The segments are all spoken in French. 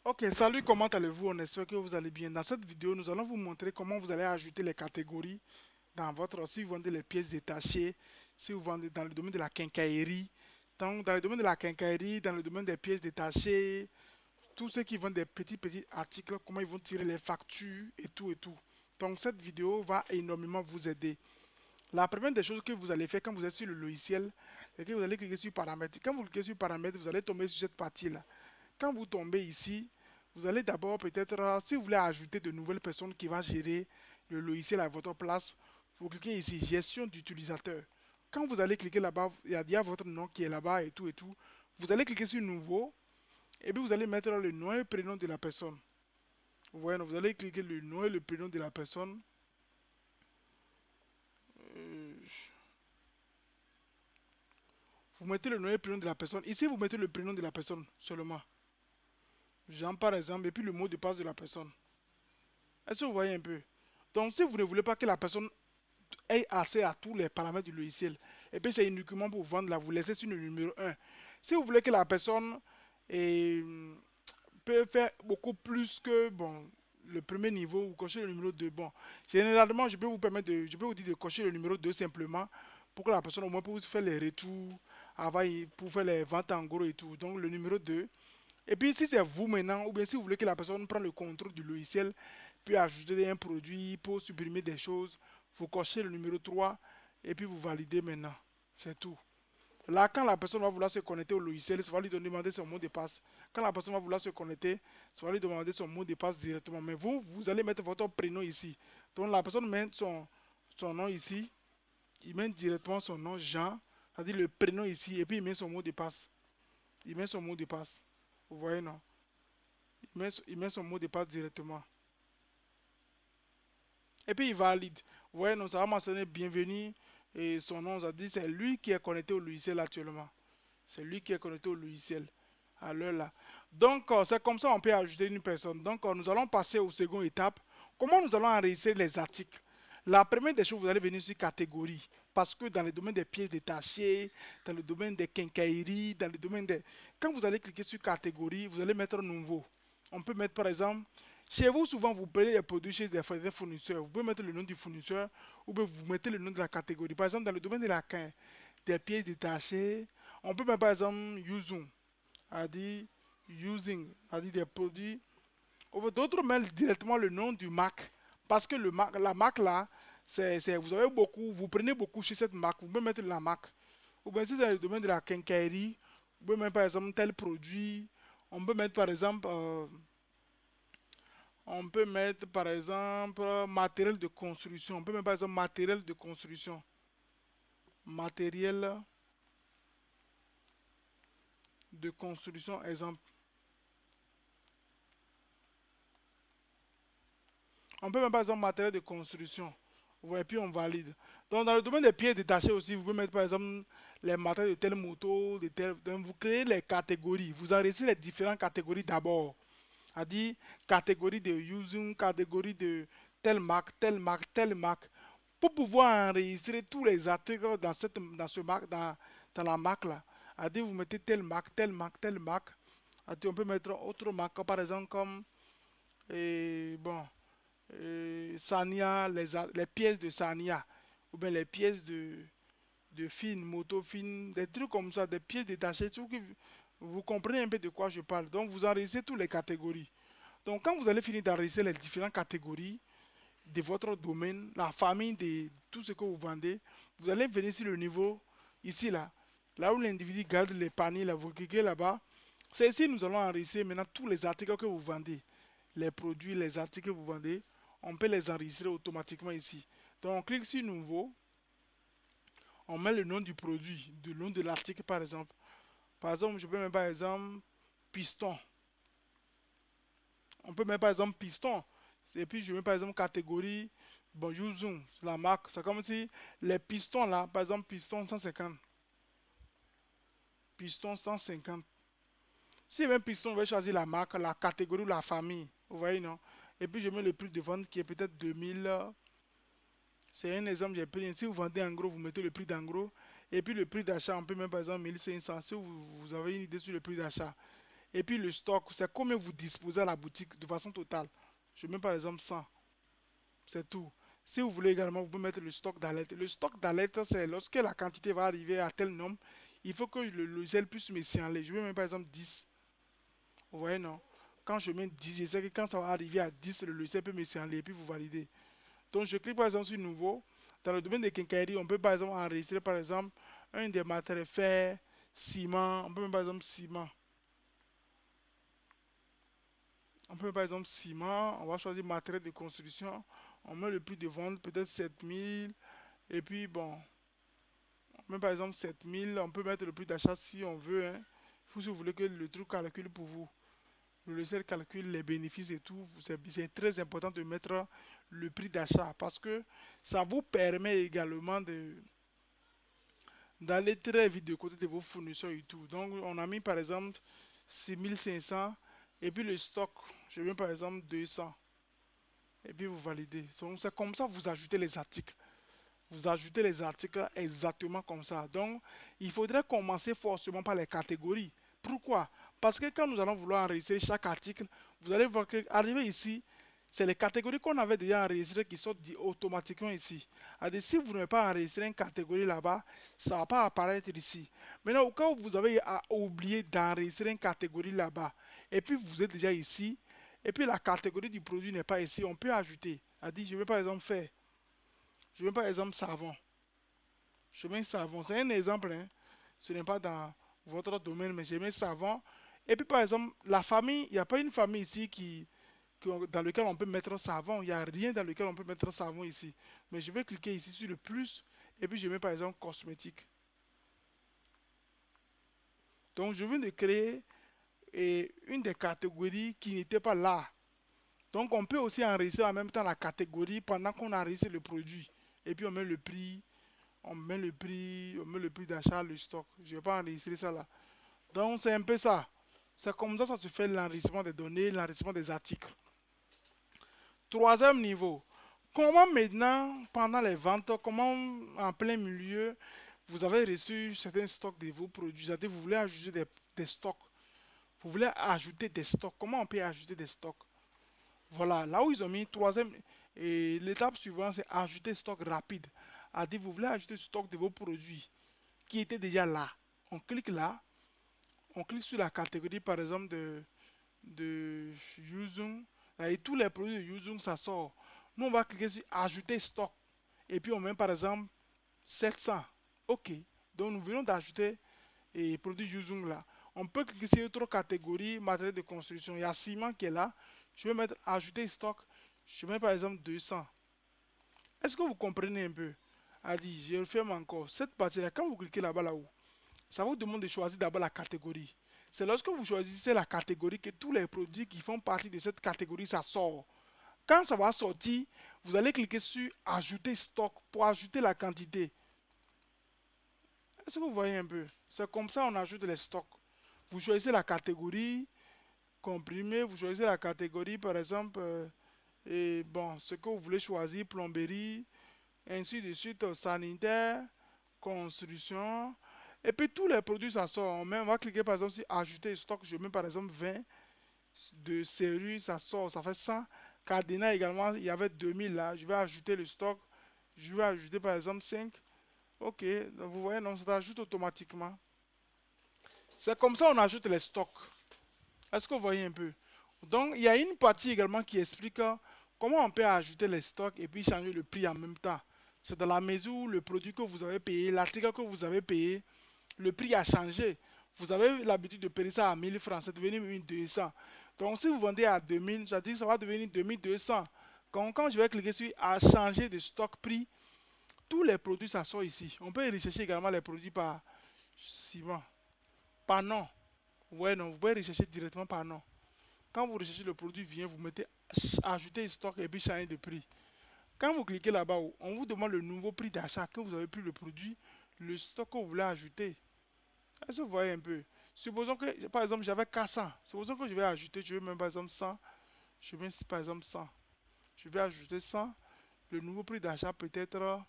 Ok, salut, comment allez-vous? On espère que vous allez bien. Dans cette vidéo, nous allons vous montrer comment vous allez ajouter les catégories dans votre, si vous vendez les pièces détachées, si vous vendez dans le domaine de la quincaillerie. Donc, dans le domaine de la quincaillerie, dans le domaine des pièces détachées, tous ceux qui vendent des petits articles, comment ils vont tirer les factures et tout et tout. Donc, cette vidéo va énormément vous aider. La première des choses que vous allez faire quand vous êtes sur le logiciel, c'est que vous allez cliquer sur paramètres. Quand vous cliquez sur paramètres, vous allez tomber sur cette partie-là. Quand vous tombez ici, vous allez d'abord peut-être, si vous voulez ajouter de nouvelles personnes qui vont gérer le logiciel à votre place, vous cliquez ici, gestion d'utilisateur. Quand vous allez cliquer là-bas, il y a votre nom qui est là-bas et tout et tout. Vous allez cliquer sur nouveau et puis vous allez mettre le nom et le prénom de la personne. Vous voyez, vous allez cliquer le nom et le prénom de la personne. Euh, Vous mettez le nom et le prénom de la personne. Ici, vous mettez le prénom de la personne seulement. Jean par exemple, et puis le mot de passe de la personne. Est-ce que vous voyez un peu? Donc, si vous ne voulez pas que la personne ait accès à tous les paramètres du logiciel, et puis c'est uniquement pour vendre là, vous laissez sur le numéro 1. Si vous voulez que la personne eh, peut faire beaucoup plus que bon, le premier niveau, vous cochez le numéro 2. Bon, généralement, je peux vous dire de cocher le numéro 2 simplement pour que la personne au moins puisse faire les retours, avant, pour faire les ventes en gros et tout. Donc, le numéro 2. Et puis, si c'est vous maintenant, ou bien si vous voulez que la personne prenne le contrôle du logiciel, puis ajouter un produit pour supprimer des choses, vous cochez le numéro 3 et puis vous validez maintenant. C'est tout. Là, quand la personne va vouloir se connecter au logiciel, ça va lui demander son mot de passe. Quand la personne va vouloir se connecter, ça va lui demander son mot de passe directement. Mais vous, vous allez mettre votre prénom ici. Donc la personne met son nom ici. Il met directement son nom, Jean, c'est-à-dire le prénom ici, et puis il met son mot de passe. Il met son mot de passe. Vous voyez, non? Il met son mot de passe directement. Et puis il valide. Vous voyez, non, ça va mentionner bienvenue et son nom, ça dit c'est lui qui est connecté au logiciel actuellement. C'est lui qui est connecté au logiciel à l'heure là. Donc, c'est comme ça on peut ajouter une personne. Donc, nous allons passer aux seconde étape. Comment nous allons enregistrer les articles? La première des choses, vous allez venir sur catégorie. Parce que dans le domaine des pièces détachées, dans le domaine des quincailleries, dans le domaine des... Quand vous allez cliquer sur catégorie, vous allez mettre nouveau. On peut mettre par exemple, chez vous, souvent vous prenez les produits chez des fournisseurs. Vous pouvez mettre le nom du fournisseur ou bien vous mettez le nom de la catégorie. Par exemple, dans le domaine de la des pièces détachées, on peut mettre par exemple using, a dit using, a dit des produits. D'autres mettent directement le nom du marque. Parce que la marque là, vous avez beaucoup, vous prenez beaucoup chez cette marque, vous pouvez mettre la marque. Ou bien si c'est le domaine de la quincaillerie, vous pouvez mettre par exemple tel produit. On peut mettre par exemple, matériel de construction. On peut mettre par exemple matériel de construction. Matériel de construction, exemple. On peut mettre par exemple matériel de construction. Ouais, et puis on valide. Donc dans le domaine des pièces détachées aussi, vous pouvez mettre par exemple les matériels de telle moto, de telle. Donc vous créez les catégories. Vous enregistrez les différentes catégories d'abord. C'est-à-dire catégorie de using, catégorie de telle marque, telle marque, telle marque. Pour pouvoir enregistrer tous les articles dans la marque là. C'est-à-dire vous mettez telle marque, telle marque, telle marque. C'est-à-dire on peut mettre autre marque par exemple comme bon. Sania, les pièces de Sania, ou bien les pièces de fines, moto fines, des trucs comme ça, des pièces détachées, tout que vous comprenez un peu de quoi je parle. Donc vous enregistrez toutes les catégories. Donc quand vous allez finir d'enregistrer les différentes catégories de votre domaine, la famille de tout ce que vous vendez, vous allez venir sur le niveau, ici là où l'individu garde les paniers, là, vous cliquez là-bas. C'est ici que nous allons enregistrer maintenant tous les articles que vous vendez. Les produits, les articles que vous vendez, on peut les enregistrer automatiquement ici. Donc on clique sur nouveau, on met le nom du produit, le nom de l'article par exemple. Par exemple, je peux mettre par exemple piston. On peut mettre par exemple piston. Et puis je mets par exemple catégorie, bon, Zoom, la marque. C'est comme si les pistons là, par exemple piston 150. Piston 150. Si je mets piston, je vais choisir la marque, la catégorie ou la famille. Vous voyez, non? Et puis je mets le prix de vente qui est peut-être 2000. C'est un exemple, j'ai pris. Si vous vendez en gros, vous mettez le prix d'en gros. Et puis le prix d'achat, on peut mettre par exemple 1500. Si vous avez une idée sur le prix d'achat. Et puis le stock, c'est combien vous disposez à la boutique de façon totale. Je mets par exemple 100. C'est tout. Si vous voulez également, vous pouvez mettre le stock d'alerte. Le stock d'alerte, c'est lorsque la quantité va arriver à tel nombre, il faut que le logiciel puisse me signaler. Je vais mettre par exemple 10. Vous voyez, non? Quand je mets 10, je sais que quand ça va arriver à 10, le logiciel peut me signaler et puis vous validez. Donc, je clique par exemple sur Nouveau. Dans le domaine des quincailleries, on peut par exemple enregistrer par exemple un des matériaux fer, ciment. On peut mettre par exemple ciment. On peut mettre par exemple ciment. On va choisir matériel de construction. On met le prix de vente, peut-être 7000. Et puis bon, on met par exemple 7000. On peut mettre le prix d'achat si on veut. Hein. Si vous voulez que le truc calcule pour vous. Le logiciel calcule les bénéfices et tout. C'est très important de mettre le prix d'achat parce que ça vous permet également d'aller très vite de côté de vos fournisseurs et tout. Donc, on a mis par exemple 6500 et puis le stock, je mets par exemple 200 et puis vous validez. Donc, c'est comme ça que vous ajoutez les articles. Vous ajoutez les articles exactement comme ça. Donc, il faudrait commencer forcément par les catégories. Pourquoi? Parce que quand nous allons vouloir enregistrer chaque article, vous allez voir qu'arriver ici, c'est les catégories qu'on avait déjà enregistrées qui sortent automatiquement ici. C'est-à-dire, si vous n'avez pas enregistré une catégorie là-bas, ça ne va pas apparaître ici. Maintenant, au cas où vous avez oublié d'enregistrer une catégorie là-bas, et puis vous êtes déjà ici, et puis la catégorie du produit n'est pas ici, on peut ajouter. C'est-à-dire, je vais par exemple faire, je vais par exemple savon. Je mets savon. C'est un exemple. Hein. Ce n'est pas dans votre domaine, mais je mets savon. Et puis, par exemple, la famille, il n'y a pas une famille ici dans laquelle on peut mettre savon. Il n'y a rien dans lequel on peut mettre savon ici. Mais je vais cliquer ici sur le plus. Et puis, je mets par exemple cosmétique. Donc, je viens de créer une des catégories qui n'était pas là. Donc, on peut aussi enregistrer en même temps la catégorie pendant qu'on enregistre le produit. Et puis, on met le prix. On met le prix d'achat, le stock. Je ne vais pas enregistrer ça là. Donc c'est un peu ça. C'est comme ça que ça se fait l'enregistrement des données, l'enregistrement des articles. Troisième niveau. Comment maintenant, pendant les ventes, comment en plein milieu, vous avez reçu certains stocks de vos produits, c'est-à-dire vous voulez ajouter des stocks. Vous voulez ajouter des stocks. Comment on peut ajouter des stocks? Voilà, là où ils ont mis troisième, et l'étape suivante, c'est ajouter stock rapide. C'est-à-dire vous voulez ajouter stock de vos produits qui était déjà là. On clique là, on clique sur la catégorie par exemple de Yuzung, et tous les produits de Yuzung ça sort. Nous on va cliquer sur ajouter stock et puis on met par exemple 700. Ok, donc nous venons d'ajouter les produits Yuzung là. On peut cliquer sur autre catégorie, matériel de construction. Il y a ciment qui est là. Je vais mettre ajouter stock. Je mets par exemple 200. Est-ce que vous comprenez un peu? Dit, je referme encore. Cette partie-là, quand vous cliquez là-bas là-haut, ça vous demande de choisir d'abord la catégorie. C'est lorsque vous choisissez la catégorie que tous les produits qui font partie de cette catégorie, ça sort. Quand ça va sortir, vous allez cliquer sur ajouter stock pour ajouter la quantité. Est-ce que vous voyez un peu? C'est comme ça qu'on ajoute les stocks. Vous choisissez la catégorie comprimé, vous choisissez la catégorie par exemple, et bon, ce que vous voulez choisir, plomberie, ainsi de suite, sanitaire, construction. Et puis tous les produits, ça sort. On va cliquer par exemple sur ajouter stock. Je mets par exemple 20 de série, ça sort, ça fait 100. Cardinal également, il y avait 2000 là. Je vais ajouter le stock. Je vais ajouter par exemple 5. Ok, donc vous voyez, non, ça ajoute automatiquement. C'est comme ça qu'on ajoute les stocks. Est-ce que vous voyez un peu? Donc, il y a une partie également qui explique comment on peut ajouter les stocks et puis changer le prix en même temps. C'est dans la mesure où le produit que vous avez payé, l'article que vous avez payé, le prix a changé. Vous avez l'habitude de payer ça à 1000 francs, c'est devenu 1200. Donc, si vous vendez à 2000, ça dit que ça va devenir 2200. Quand je vais cliquer sur à changer de stock prix, tous les produits, ça sort ici. On peut rechercher également les produits par ciment, par nom. Ouais, non, vous pouvez rechercher directement par nom. Quand vous recherchez le produit, vient, vous mettez ajouter stock et puis changer de prix. Quand vous cliquez là-bas, on vous demande le nouveau prix d'achat que vous avez pris le produit, le stock que vous voulez ajouter. Est-ce que vous voyez un peu? Supposons que, par exemple, j'avais 400. Supposons que je vais ajouter, je vais même par exemple 100. Je mets par exemple 100. Je vais ajouter 100. Le nouveau prix d'achat peut-être,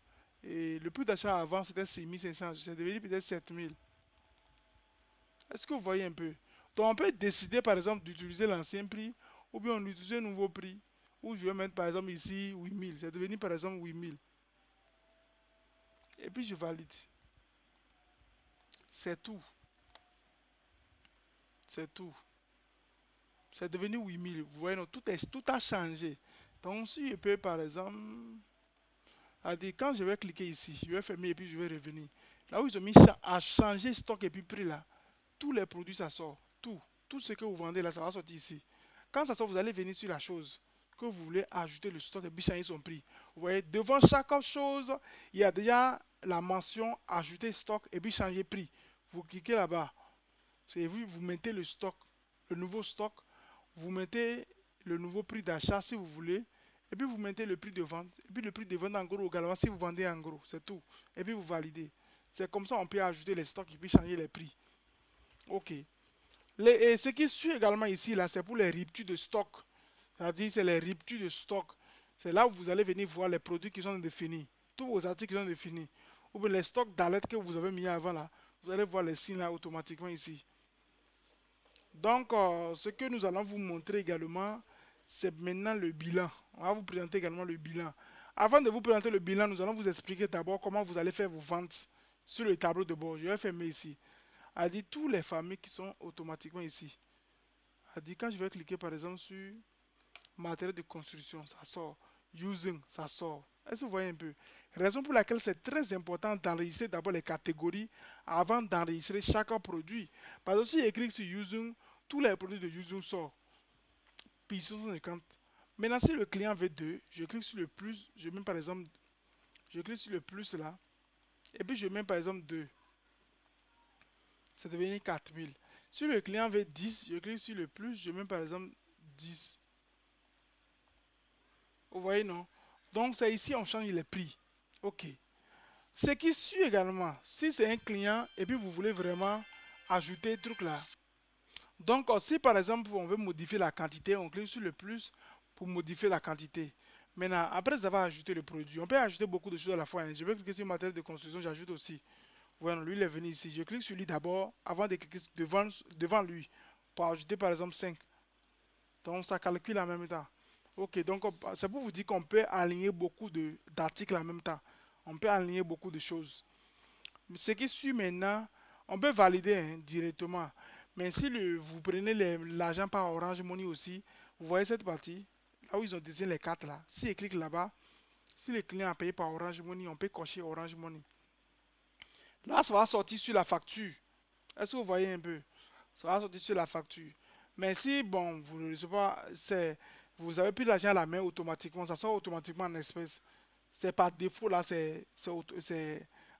et le prix d'achat avant c'était 6500. C'est devenu peut-être 7000. Est-ce que vous voyez un peu? Donc, on peut décider, par exemple, d'utiliser l'ancien prix ou bien on utilise un nouveau prix. Ou je vais mettre, par exemple, ici 8000. C'est devenu, par exemple, 8000. Et puis, je valide. C'est tout. C'est tout. C'est devenu 8000. Vous voyez, non, tout a changé. Donc, si je peux, par exemple, quand je vais cliquer ici, je vais fermer et puis je vais revenir. Là où ils ont mis à changer stock et puis prix là, tous les produits ça sort. Tout. Tout ce que vous vendez là, ça va sortir ici. Quand ça sort, vous allez venir sur la chose que vous voulez ajouter le stock et puis changer son prix. Vous voyez, devant chaque chose, il y a déjà la mention ajouter stock et puis changer prix. Vous cliquez là-bas. C'est vous mettez le stock, le nouveau stock. Vous mettez le nouveau prix d'achat si vous voulez. Et puis vous mettez le prix de vente. Et puis le prix de vente en gros également si vous vendez en gros. C'est tout. Et puis vous validez. C'est comme ça on peut ajouter les stocks et puis changer les prix. Ok. Et ce qui suit également ici, là, c'est pour les ruptures de stock. C'est-à-dire, c'est les ruptures de stock. C'est là où vous allez venir voir les produits qui sont définis. Tous vos articles qui sont définis. Ou bien les stocks d'alerte que vous avez mis avant là. Vous allez voir les signes là automatiquement ici. Donc, ce que nous allons vous montrer également, c'est maintenant le bilan. On va vous présenter également le bilan. Avant de vous présenter le bilan, nous allons vous expliquer d'abord comment vous allez faire vos ventes sur le tableau de bord. Je vais fermer ici. A dit tous les familles qui sont automatiquement ici. A dit quand je vais cliquer par exemple sur matériel de construction, ça sort. Using, ça sort. Est-ce que vous voyez un peu? Raison pour laquelle c'est très important d'enregistrer d'abord les catégories avant d'enregistrer chaque produit. Parce que si je clique sur Using, tous les produits de Using sortent. Puis 150. Maintenant, si le client veut 2, je clique sur le plus. Je mets par exemple, je clique sur le plus là. Et puis je mets par exemple 2. Ça devient 4000. Si le client veut 10, je clique sur le plus. Je mets par exemple 10. Vous voyez, non? Donc, c'est ici, on change les prix. OK. Ce qui suit également, si c'est un client et puis vous voulez vraiment ajouter un truc là. Donc, si par exemple, on veut modifier la quantité, on clique sur le plus pour modifier la quantité. Maintenant, après avoir ajouté le produit, on peut ajouter beaucoup de choses à la fois. Je vais cliquer sur matériel de construction, j'ajoute aussi. Voilà, lui, il est venu ici. Je clique sur lui d'abord avant de cliquer devant lui pour ajouter par exemple 5. Donc, ça calcule en même temps. Ok, donc c'est pour vous dire qu'on peut aligner beaucoup d'articles en même temps. On peut aligner beaucoup de choses. Ce qui suit maintenant, on peut valider hein, directement. Mais si vous prenez l'argent par Orange Money aussi, vous voyez cette partie, là où ils ont dessiné les cartes là. Si je clique là-bas, si le client a payé par Orange Money, on peut cocher Orange Money. Là, ça va sortir sur la facture. Est-ce que vous voyez un peu? Ça va sortir sur la facture. Mais si, bon, vous ne recevez pas, vous avez pris l'argent à la main automatiquement, ça sort automatiquement en espèces. C'est par défaut, là, c'est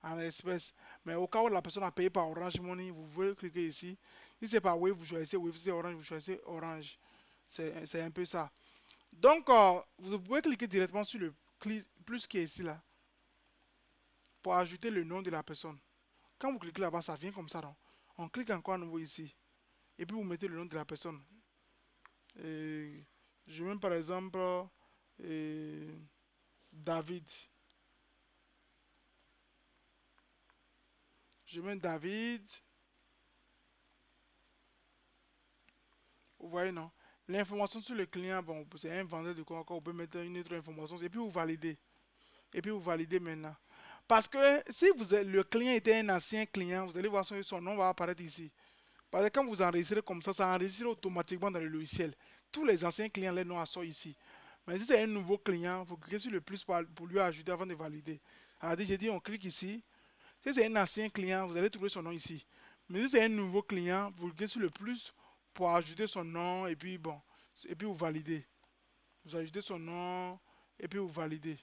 en espèces. Mais au cas où la personne a payé par Orange Money, vous pouvez cliquer ici. Si c'est par Wave, vous choisissez Wave. Si c'est Orange, vous choisissez Orange. C'est un peu ça. Donc, vous pouvez cliquer directement sur le plus qui est ici, là, pour ajouter le nom de la personne. Quand vous cliquez là-bas, ça vient comme ça, non? On clique encore à nouveau ici. Et puis vous mettez le nom de la personne. Et je mets par exemple David. Je mets David. Vous voyez, non? L'information sur le client, bon, c'est un vendeur de quoi encore, vous pouvez mettre une autre information et puis vous validez. Et puis vous validez maintenant. Parce que si le client était un ancien client, vous allez voir son nom va apparaître ici. Parce que quand vous enregistrez comme ça enregistre automatiquement dans le logiciel. Tous les anciens clients, les noms sont ici. Mais si c'est un nouveau client, vous cliquez sur le plus pour lui ajouter avant de valider. Alors, j'ai dit, on clique ici. Si c'est un ancien client, vous allez trouver son nom ici. Mais si c'est un nouveau client, vous cliquez sur le plus pour ajouter son nom et puis bon, et puis vous validez. Vous ajoutez son nom et puis vous validez.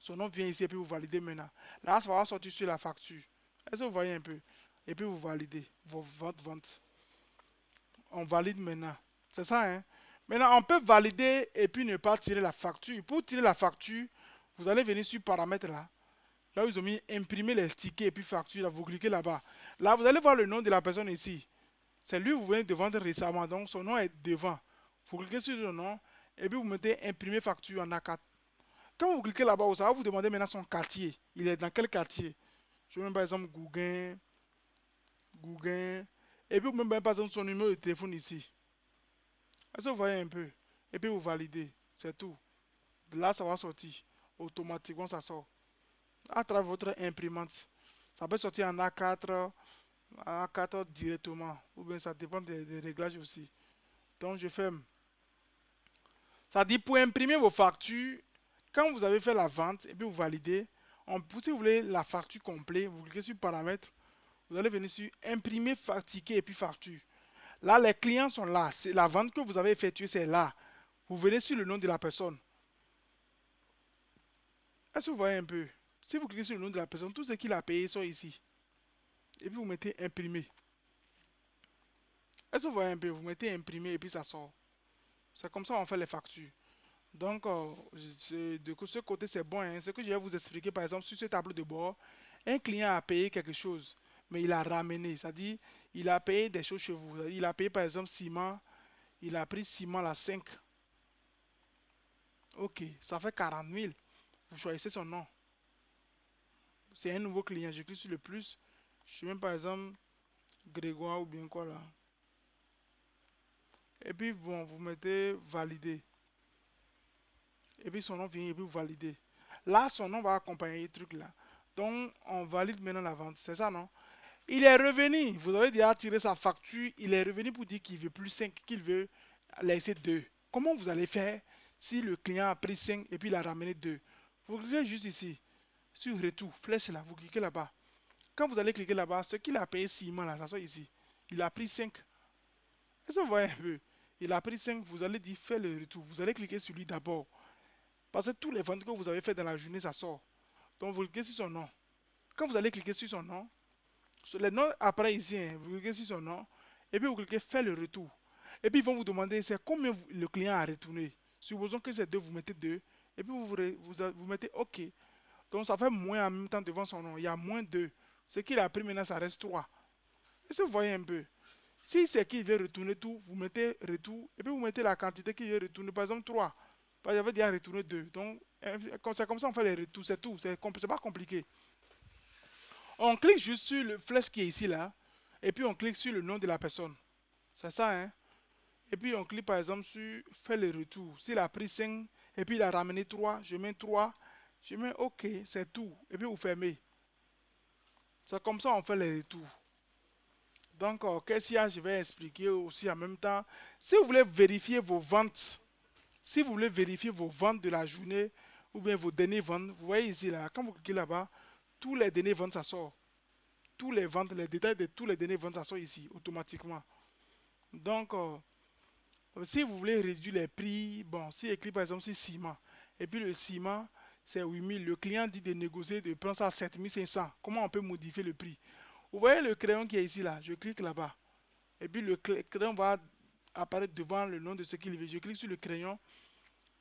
Son nom vient ici et puis vous validez maintenant. Là, ça va sortir sur la facture. Est-ce que vous voyez un peu? Et puis vous validez votre vente. On valide maintenant. C'est ça, hein? Maintenant, on peut valider et puis ne pas tirer la facture. Pour tirer la facture, vous allez venir sur paramètres là. Là où ils ont mis imprimer les tickets et puis facture, là, vous cliquez là-bas. Là, vous allez voir le nom de la personne ici. C'est lui que vous venez de vendre récemment, donc son nom est devant. Vous cliquez sur le nom et puis vous mettez imprimer facture en A4. Quand vous cliquez là-bas, ça va vous demander maintenant son quartier. Il est dans quel quartier? Je mets par exemple Gouguin. Et puis vous mettez par exemple son numéro de téléphone ici. Est-ce que vous voyez un peu? Et puis vous validez. C'est tout. Là, ça va sortir. Automatiquement, ça sort. À travers votre imprimante. Ça peut sortir en A4 directement. Ou bien ça dépend des réglages aussi. Donc, je ferme. Ça dit pour imprimer vos factures, quand vous avez fait la vente et puis vous validez, si vous voulez la facture complète, vous cliquez sur paramètres, vous allez venir sur imprimer, ticket et puis facture. Là, les clients sont là. C'est la vente que vous avez effectuée, c'est là. Vous venez sur le nom de la personne. Est-ce que vous voyez un peu? Si vous cliquez sur le nom de la personne, tout ce qu'il a payé sont ici. Et puis vous mettez imprimer. Est-ce que vous voyez un peu? Vous mettez imprimer et puis ça sort. C'est comme ça qu'on fait les factures. Donc, de ce côté, c'est bon. Hein. Ce que je vais vous expliquer, par exemple, sur ce tableau de bord, un client a payé quelque chose, mais il a ramené. C'est-à-dire, il a payé des choses chez vous. Il a payé, par exemple, ciment. Il a pris ciment à 5. Ok, ça fait 40 000. Vous choisissez son nom. C'est un nouveau client. Je clique sur le plus. Je mets, par exemple, Grégoire ou bien quoi là. Et puis, bon, vous mettez valider. Et puis, son nom vient et puis vous validez. Là, son nom va accompagner le truc là. Donc, on valide maintenant la vente. C'est ça, non? Il est revenu. Vous avez déjà tiré sa facture. Il est revenu pour dire qu'il veut plus 5, qu'il veut laisser 2. Comment vous allez faire si le client a pris 5 et puis il a ramené 2? Vous cliquez juste ici, sur retour, flèche là, vous cliquez là-bas. Quand vous allez cliquer là-bas, ce qu'il a payé 6 mois là, ça soit ici. Il a pris 5. Est-ce que vous voyez un peu? Il a pris 5, vous allez dire fais le retour. Vous allez cliquer sur lui d'abord. Parce que tous les ventes que vous avez fait dans la journée, ça sort. Donc vous cliquez sur son nom. Quand vous allez cliquer sur son nom, sur le nom après ici, hein, vous cliquez sur son nom. Et puis vous cliquez faire le retour. Et puis ils vont vous demander c'est combien le client a retourné. Supposons que c'est 2, vous mettez 2. Et puis vous mettez OK. Donc ça fait moins en même temps devant son nom. Il y a moins 2. Ce qu'il a pris maintenant, ça reste 3. Est-ce que vous voyez un peu? Si c'est qu'il veut retourner tout, vous mettez retour. Et puis vous mettez la quantité qu'il veut retourner. Par exemple 3. Parce que j'avais déjà retourné 2. Donc c'est comme ça on fait les retours. C'est tout. C'est pas compliqué. On clique juste sur le flèche qui est ici là. Et puis on clique sur le nom de la personne. C'est ça, hein? Et puis on clique par exemple sur faire le retour. S'il a pris 5 et puis il a ramené 3, je mets 3. Je mets OK, c'est tout. Et puis vous fermez. C'est comme ça on fait les retours. Donc, qu'est-ce qu'il y a? Je vais expliquer aussi en même temps. Si vous voulez vérifier vos ventes, si vous voulez vérifier vos ventes de la journée ou bien vos dernières ventes, vous voyez ici là, quand vous cliquez là-bas, tous les dernières ventes ça sort. Tous les ventes, les détails de tous les dernières ventes ça sort ici automatiquement. Donc, si vous voulez réduire les prix, bon, si écrit par exemple sur ciment, et puis le ciment c'est 8 000, le client dit de négocier, de prendre ça à 7 500. Comment on peut modifier le prix? Vous voyez le crayon qui est ici là, je clique là-bas. Et puis le crayon va apparaître devant le nom de ce qu'il veut. Je clique sur le crayon.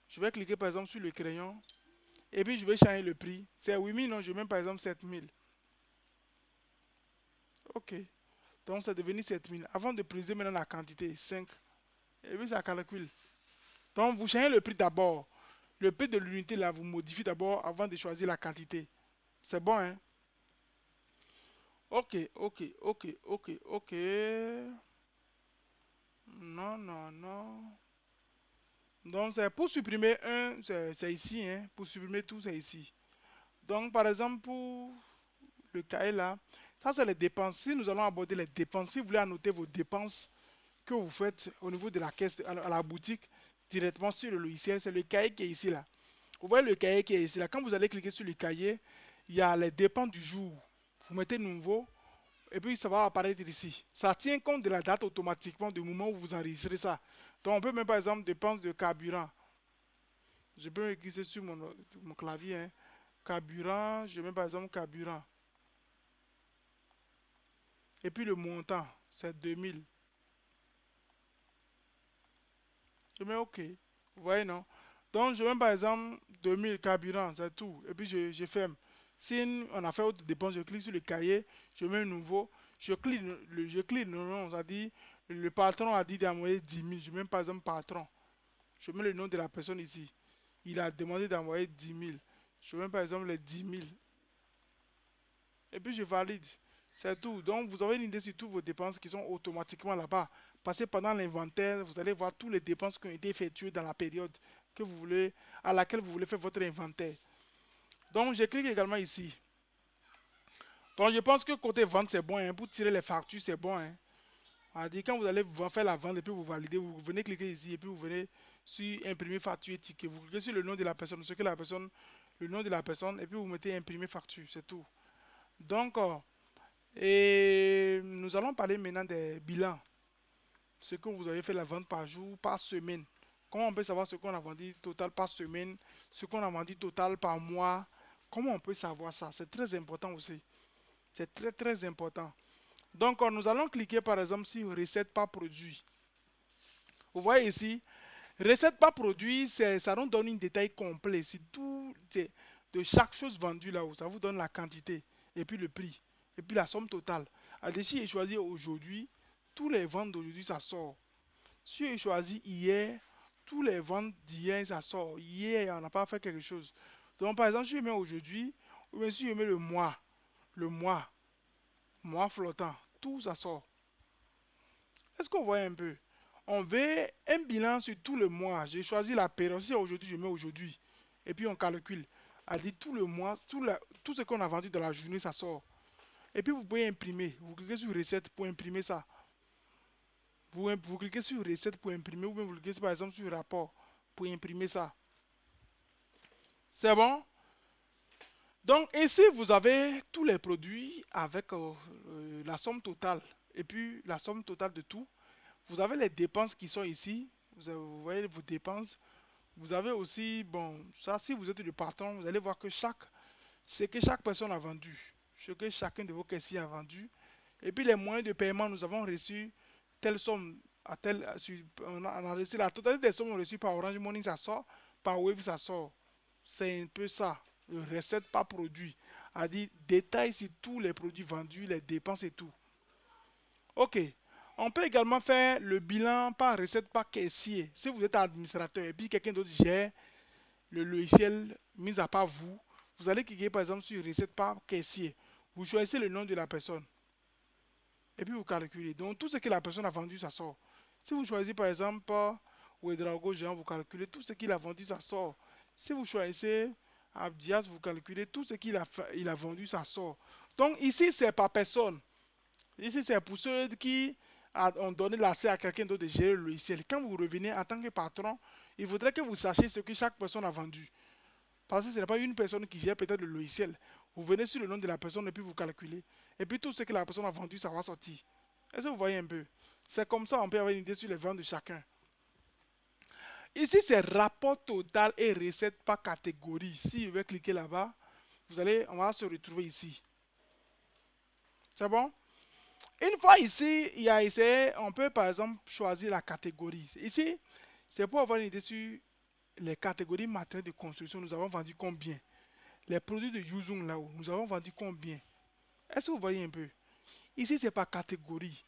Je vais cliquer par exemple sur le crayon. Et puis je vais changer le prix. C'est 8 000, non, je mets par exemple 7 000. Ok. Donc c'est devenu 7 000. Avant de préciser maintenant la quantité, 5. Et puis ça calcule. Donc vous changez le prix d'abord. Le prix de l'unité là, vous modifiez d'abord avant de choisir la quantité. C'est bon, hein? Ok, ok, ok, ok, ok. Non, non, non. Donc, c'est pour supprimer un, c'est ici. Hein. Pour supprimer tout, c'est ici. Donc, par exemple, pour le cahier là, ça, c'est les dépenses. Si nous allons aborder les dépenses, si vous voulez annoter vos dépenses que vous faites au niveau de la caisse, à la boutique, directement sur le logiciel, c'est le cahier qui est ici là. Vous voyez le cahier qui est ici là. Quand vous allez cliquer sur le cahier, il y a les dépenses du jour. Vous mettez nouveau et puis ça va apparaître ici. Ça tient compte de la date automatiquement du moment où vous enregistrez ça. Donc, on peut même par exemple dépenses de carburant. Je peux glisser sur mon clavier. Hein. Carburant, je mets par exemple carburant. Et puis le montant, c'est 2000. Je mets OK. Vous voyez, non? Donc, je mets par exemple 2000 carburant, c'est tout. Et puis je ferme. Si on a fait autre dépense, je clique sur le cahier, je mets un nouveau. Je clique le nom, ça dit, le patron a dit d'envoyer 10 000. Je mets par exemple patron. Je mets le nom de la personne ici. Il a demandé d'envoyer 10 000. Je mets par exemple les 10 000. Et puis je valide. C'est tout. Donc, vous avez une idée sur toutes vos dépenses qui sont automatiquement là-bas. Passez pendant l'inventaire, vous allez voir toutes les dépenses qui ont été effectuées dans la période que vous voulez, à laquelle vous voulez faire votre inventaire. Donc, je clique également ici. Donc, je pense que côté vente, c'est bon. Hein. Pour tirer les factures, c'est bon. Hein. C'est-à-dire, quand vous allez faire la vente et puis vous validez, vous venez cliquer ici et puis vous venez sur imprimer facture et ticket. Vous cliquez sur le nom de la personne, ce que la personne, le nom de la personne, et puis vous mettez imprimer facture. C'est tout. Donc, et nous allons parler maintenant des bilans. Ce que vous avez fait la vente par jour, par semaine. Comment on peut savoir ce qu'on a vendu total par semaine, ce qu'on a vendu total par mois. Comment on peut savoir ça? C'est très important aussi. C'est très très important. Donc nous allons cliquer par exemple sur recette par produit. Vous voyez ici, recette par produit, ça nous donne un détail complet. C'est tout de chaque chose vendue là-haut. Ça vous donne la quantité et puis le prix et puis la somme totale. Alors si j'ai choisi aujourd'hui, tous les ventes d'aujourd'hui ça sort. Si j'ai choisi hier, tous les ventes d'hier ça sort. Hier on n'a pas fait quelque chose. Donc par exemple si je mets aujourd'hui, ou bien si je mets le mois flottant, tout ça sort. Est-ce qu'on voit un peu? On veut un bilan sur tout le mois. J'ai choisi la période. Si aujourd'hui, je mets aujourd'hui. Et puis on calcule. Elle dit tout le mois, tout ce qu'on a vendu dans la journée, ça sort. Et puis vous pouvez imprimer. Vous cliquez sur recette pour imprimer ça. Vous cliquez sur recette pour imprimer. Ou bien vous cliquez par exemple sur rapport pour imprimer ça. C'est bon? Donc ici, vous avez tous les produits avec la somme totale. Et puis la somme totale de tout. Vous avez les dépenses qui sont ici. Vous voyez vos dépenses. Vous avez aussi, bon, ça, si vous êtes le patron, vous allez voir que ce que chaque personne a vendu, ce que chacun de vos caissiers a vendu. Et puis les moyens de paiement, nous avons reçu telle somme, on a reçu la totalité des sommes reçues par Orange Money, ça sort, par Wave, ça sort. C'est un peu ça, le recette par produit. A dit détail sur tous les produits vendus, les dépenses et tout. Ok. On peut également faire le bilan par recette par caissier. Si vous êtes administrateur et puis quelqu'un d'autre gère le logiciel, mis à part vous, vous allez cliquer par exemple sur recette par caissier. Vous choisissez le nom de la personne et puis vous calculez. Donc tout ce que la personne a vendu, ça sort. Si vous choisissez par exemple Wedrago Géant, vous calculez tout ce qu'il a vendu, ça sort. Si vous choisissez Abdias, vous calculez tout ce il a vendu, ça sort. Donc ici, c'est par personne. Ici, c'est pour ceux qui ont donné l'accès à quelqu'un d'autre de gérer le logiciel. Quand vous revenez en tant que patron, il faudrait que vous sachiez ce que chaque personne a vendu. Parce que ce n'est pas une personne qui gère peut-être le logiciel. Vous venez sur le nom de la personne et puis vous calculez. Et puis tout ce que la personne a vendu, ça va sortir. Est-ce que vous voyez un peu? C'est comme ça on peut avoir une idée sur les ventes de chacun. Ici, c'est rapport total et recette par catégorie. Si je vais cliquer là-bas, on va se retrouver ici. C'est bon? Une fois ici, on peut par exemple choisir la catégorie. Ici, c'est pour avoir une idée sur les catégories matérielles de construction. Nous avons vendu combien? Les produits de Yuzung là-haut, nous avons vendu combien? Est-ce que vous voyez un peu? Ici, c'est par catégorie.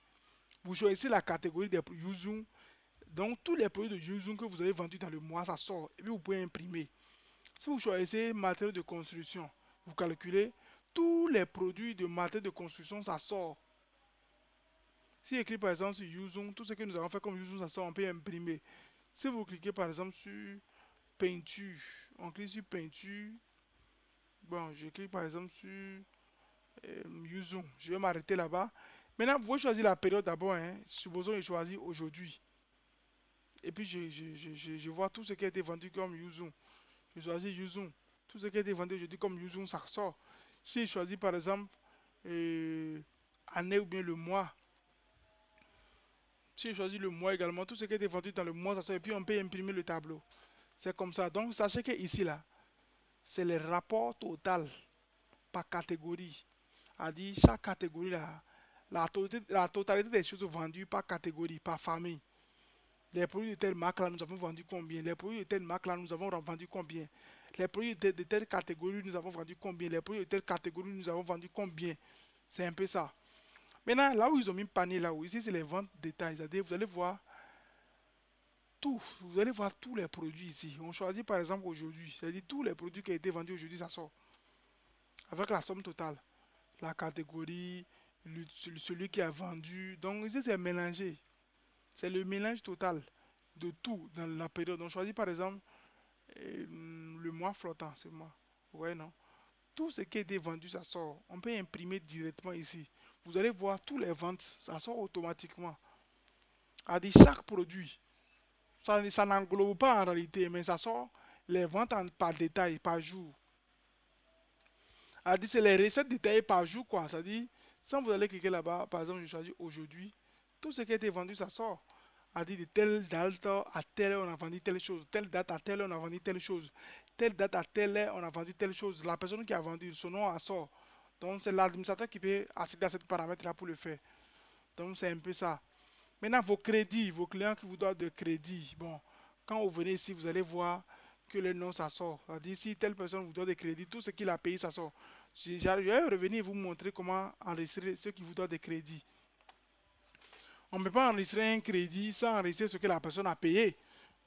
Vous choisissez la catégorie des Yuzung. Donc, tous les produits de Yuzung que vous avez vendus dans le mois, ça sort. Et puis, vous pouvez imprimer. Si vous choisissez matériaux de construction, vous calculez tous les produits de matériaux de construction, ça sort. Si je clique par exemple sur Yuzung, tout ce que nous avons fait comme Yuzung, ça sort, on peut imprimer. Si vous cliquez par exemple sur peinture, on clique sur peinture. Bon, je clique par exemple sur Yuzung. Je vais m'arrêter là-bas. Maintenant, vous pouvez choisir la période d'abord. Hein. Supposons que je choisis aujourd'hui. Et puis, je vois tout ce qui a été vendu comme Yuzung. Je choisis Yuzung. Tout ce qui a été vendu aujourd'hui comme Yuzung, ça sort. Si je choisis par exemple année ou bien le mois, si je choisis le mois également, tout ce qui a été vendu dans le mois, ça sort. Et puis, on peut imprimer le tableau. C'est comme ça. Donc, sachez que ici, là, c'est le rapport total par catégorie. A dit chaque catégorie, là, la totalité des choses vendues par catégorie, par famille. Les produits de telle marque là, nous avons vendu combien? Les produits de telle marque là, nous avons vendu combien? Les produits de telle catégorie, nous avons vendu combien? Les produits de telle catégorie, nous avons vendu combien? C'est un peu ça. Maintenant, là où ils ont mis panier là où ici c'est les ventes détails. C'est-à-dire, vous allez voir tout. Vous allez voir tous les produits ici. On choisit par exemple aujourd'hui. C'est-à-dire tous les produits qui ont été vendus aujourd'hui, ça sort. Avec la somme totale. La catégorie, celui qui a vendu. Donc ici, c'est mélangé. C'est le mélange total de tout dans la période. On choisit par exemple le mois flottant, ce mois. Ouais, non? Tout ce qui a été vendu, ça sort. On peut imprimer directement ici. Vous allez voir tous les ventes, ça sort automatiquement. A dit chaque produit. Ça n'englobe pas en réalité, mais ça sort les ventes par détail, par jour. A dit c'est les recettes détaillées par jour, quoi. Ça dit, quand vous allez cliquer là-bas, par exemple, je choisis aujourd'hui, tout ce qui a été vendu, ça sort. A dit de telle date à telle heure, on a vendu telle chose. Telle date à telle heure, on a vendu telle chose. Telle date à telle heure, on a vendu telle chose. La personne qui a vendu, son nom, sort. Donc, c'est l'administrateur qui peut accéder à ce paramètre-là pour le faire. Donc, c'est un peu ça. Maintenant, vos crédits, vos clients qui vous doivent de crédit. Bon, quand vous venez ici, vous allez voir que le nom, ça sort. C'est-à-dire, si telle personne vous doit des crédits, tout ce qu'il a payé, ça sort. Je vais revenir et vous montrer comment enregistrer ceux qui vous doivent des crédits. On ne peut pas enregistrer un crédit sans enregistrer ce que la personne a payé.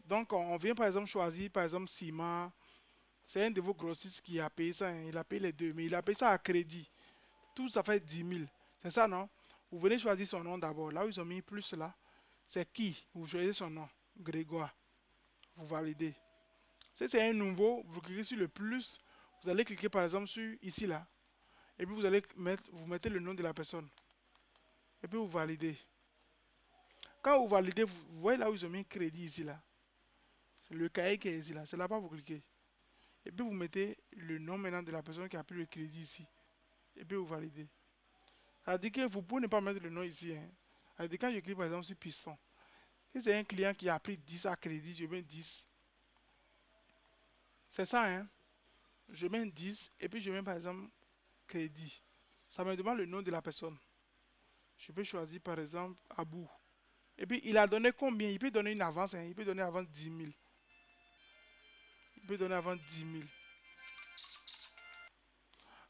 Donc, on vient par exemple choisir, par exemple, Ciment. C'est un de vos grossistes qui a payé ça. Il a payé les deux, mais il a payé ça à crédit. Tout ça fait 10 000. C'est ça, non? Vous venez choisir son nom d'abord. Là où ils ont mis plus là, c'est qui? Vous choisissez son nom. Grégoire. Vous validez. Si c'est un nouveau, vous cliquez sur le plus. Vous allez cliquer par exemple sur ici là. Et puis vous allez mettre, vous mettez le nom de la personne. Et puis vous validez. Quand vous validez, vous voyez là où ils ont mis crédit ici là. C'est le cahier qui est ici là. C'est là-bas vous cliquez. Et puis vous mettez le nom maintenant de la personne qui a pris le crédit ici. Et puis vous validez. Ça veut dire que vous pouvez ne pas mettre le nom ici. Hein. Ça veut dire quand je clique par exemple sur Piston. Si c'est un client qui a pris 10 à crédit, je mets 10. C'est ça, hein. Je mets 10 et puis je mets par exemple crédit. Ça me demande le nom de la personne. Je peux choisir par exemple Abou. Et puis il a donné combien? Il peut donner une avance. Hein. Il peut donner avant 10 000. Il peut donner avant 10 000.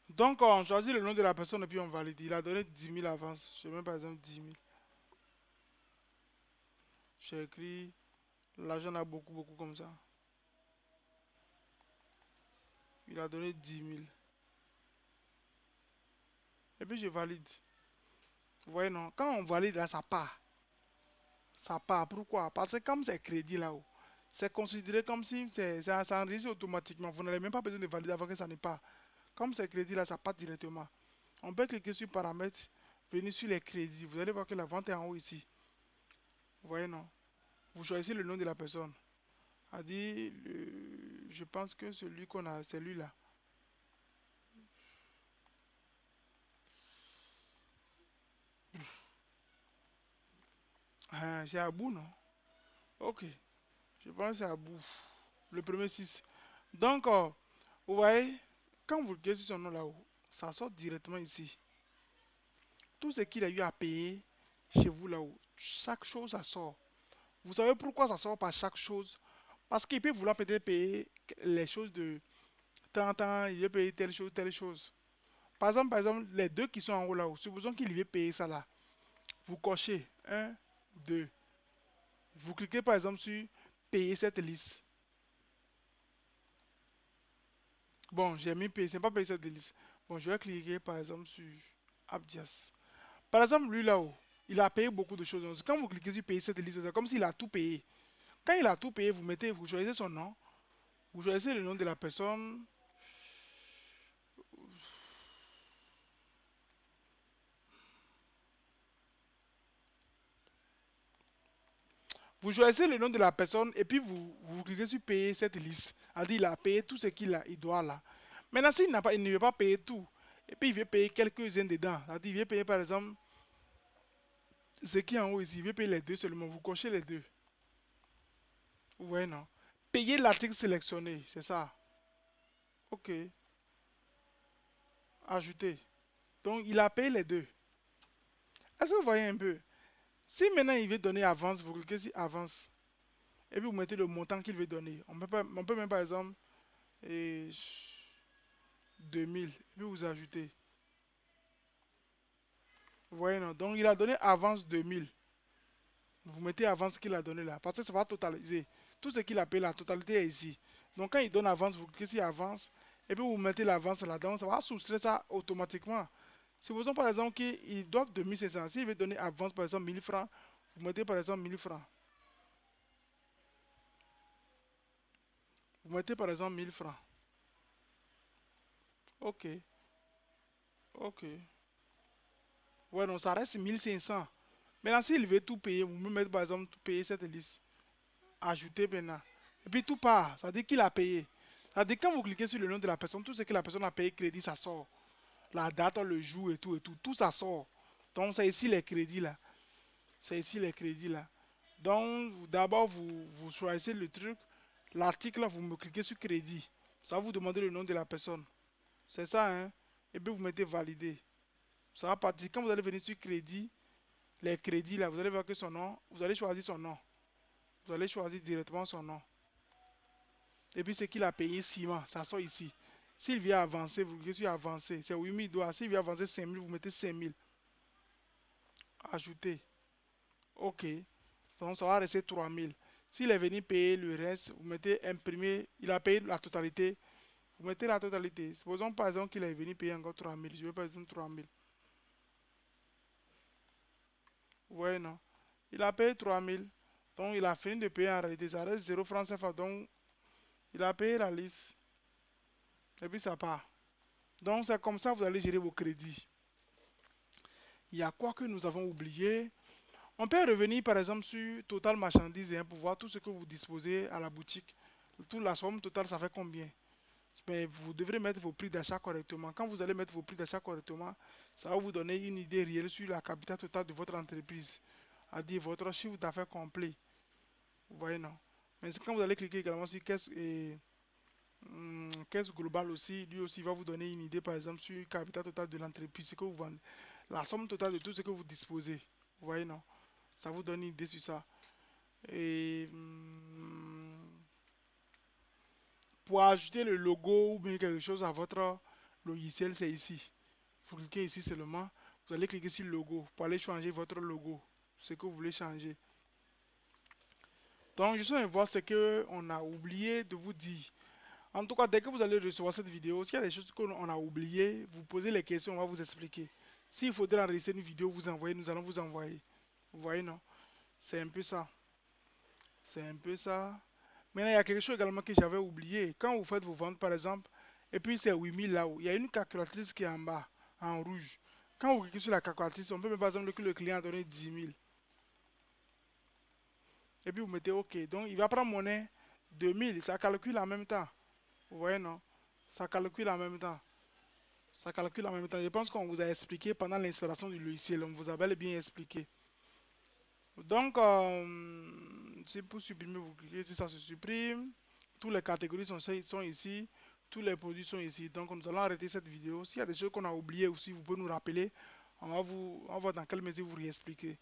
Donc on choisit le nom de la personne et puis on valide. Il a donné 10 000 avance. Je mets par exemple 10 000. J'ai écrit l'argent a beaucoup comme ça. Il a donné 10 000. Et puis je valide. Vous voyez non? Quand on valide là, ça part. Ça part. Pourquoi? Parce que comme c'est crédit là-haut, c'est considéré comme si ça enregistre automatiquement. Vous n'avez même pas besoin de valider avant que ça ne part. Comme c'est crédit là, ça part directement. On peut cliquer sur paramètres, venir sur les crédits. Vous allez voir que la vente est en haut ici. Vous voyez non? Vous choisissez le nom de la personne. A dit, je pense que celui qu'on a, c'est lui là. Ah, c'est Abou, non? Ok. Je pense que c'est Abou. Le premier 6. Donc, vous voyez, quand vous regardez sur son nom là-haut, ça sort directement ici. Tout ce qu'il a eu à payer chez vous là-haut, chaque chose, ça sort. Vous savez pourquoi ça sort par chaque chose? Parce qu'il peut vouloir peut-être payer les choses de 30 ans, il veut payer telle chose, telle chose. Par exemple, les deux qui sont en haut là-haut, supposons qu'il veut payer ça là. Vous cochez un, 2. Vous cliquez par exemple sur payer cette liste. Bon, j'ai mis payer, c'est pas payer cette liste. Bon, je vais cliquer par exemple sur Abdias. Par exemple, lui là-haut, il a payé beaucoup de choses. Donc, quand vous cliquez sur payer cette liste, c'est comme s'il a tout payé. Quand il a tout payé, vous choisissez son nom, vous choisissez le nom de la personne. Vous choisissez le nom de la personne et puis vous cliquez sur payer cette liste. C'est-à-dire il a payé tout ce qu'il a, il doit là. Maintenant, s'il n'a pas, il ne veut pas payer tout. Et puis il veut payer quelques-uns dedans. C'est-à-dire il veut payer par exemple ce qui est en haut ici. Il veut payer les deux seulement. Vous cochez les deux. Vous voyez, non? Payer l'article sélectionné, c'est ça. Ok. Ajouter. Donc il a payé les deux. Est-ce que vous voyez un peu? Si maintenant il veut donner avance, vous cliquez sur avance. Et puis vous mettez le montant qu'il veut donner. On peut même par exemple et 2000. Et puis vous ajoutez. Vous voyez, non? Donc il a donné avance 2000. Vous mettez avance qu'il a donné là. Parce que ça va totaliser. Tout ce qu'il a payé, la totalité est ici. Donc quand il donne avance, vous cliquez sur avance. Et puis vous mettez l'avance là-dedans. Ça va soustraire ça automatiquement. Supposons par exemple qu'ils doivent 2500. S'il veut donner avance par exemple 1000 francs, vous mettez par exemple 1000 francs. Vous mettez par exemple 1000 francs. Ok, ok. Ouais, donc ça reste 1500. Maintenant, s'il veut tout payer, vous me mettez par exemple tout payer cette liste. Ajouter maintenant. Et puis tout part. Ça dit qu'il a payé. Ça dit quand vous cliquez sur le nom de la personne, tout ce que la personne a payé crédit, ça sort. La date, le jour et tout et tout. Tout ça sort. Donc c'est ici les crédits là. C'est ici les crédits là. Donc d'abord vous choisissez le truc. L'article là, vous me cliquez sur crédit. Ça va vous demander le nom de la personne. C'est ça, hein. Et puis vous mettez valider. Ça va partir. Quand vous allez venir sur crédit, les crédits là, vous allez voir que son nom, vous allez choisir son nom. Vous allez choisir directement son nom. Et puis ce qu'il a payé 6 mois, ça sort ici. S'il vient avancer, vous cliquez sur avancer. C'est 8000 dollars. S'il vient avancer 5000, vous mettez 5000. Ajouter. OK. Donc ça va rester 3000. S'il est venu payer le reste, vous mettez imprimer. Il a payé la totalité. Vous mettez la totalité. Supposons par exemple qu'il est venu payer encore 3000. Je vais par exemple 3000. Vous voyez, non? Il a payé 3000. Donc il a fini de payer en réalité. Ça reste 0 francs CFA. Donc il a payé la liste. Et puis ça part. Donc c'est comme ça que vous allez gérer vos crédits. Il y a quoi que nous avons oublié? On peut revenir par exemple sur Total Marchandises pour voir tout ce que vous disposez à la boutique. Toute la somme totale, ça fait combien? Mais vous devrez mettre vos prix d'achat correctement. Quand vous allez mettre vos prix d'achat correctement, ça va vous donner une idée réelle sur la capitale totale de votre entreprise, à dire votre chiffre d'affaires complet. Vous voyez, non? Mais quand vous allez cliquer également sur caisse globale aussi, lui aussi va vous donner une idée par exemple sur le capital total de l'entreprise, ce que vous vendez, la somme totale de tout ce que vous disposez. Vous voyez, non? Ça vous donne une idée sur ça. Et pour ajouter le logo ou bien quelque chose à votre logiciel, c'est ici. Vous cliquez ici seulement. Vous allez cliquer sur logo pour aller changer votre logo, ce que vous voulez changer. Donc, je suis en voir ce qu'on a oublié de vous dire. En tout cas, dès que vous allez recevoir cette vidéo, s'il y a des choses qu'on a oubliées, vous posez les questions, on va vous expliquer. S'il faudrait enregistrer une vidéo, vous envoyez, nous allons vous envoyer. Vous voyez, non? C'est un peu ça. C'est un peu ça. Maintenant, il y a quelque chose également que j'avais oublié. Quand vous faites vos ventes, par exemple, et puis c'est 8000 là-haut, il y a une calculatrice qui est en bas, en rouge. Quand vous cliquez sur la calculatrice, on peut même par exemple que le client a donné 10 000. Et puis vous mettez OK. Donc, il va prendre monnaie 2000. Ça calcule en même temps. Vous voyez, non? Ça calcule en même temps. Ça calcule en même temps. Je pense qu'on vous a expliqué pendant l'installation du logiciel. On vous avait bien expliqué. Donc, c'est pour supprimer, vous cliquez si ça se supprime. Toutes les catégories sont ici. Tous les produits sont ici. Donc, nous allons arrêter cette vidéo. S'il y a des choses qu'on a oubliées aussi, vous pouvez nous rappeler. On va dans quelle mesure vous réexpliquer.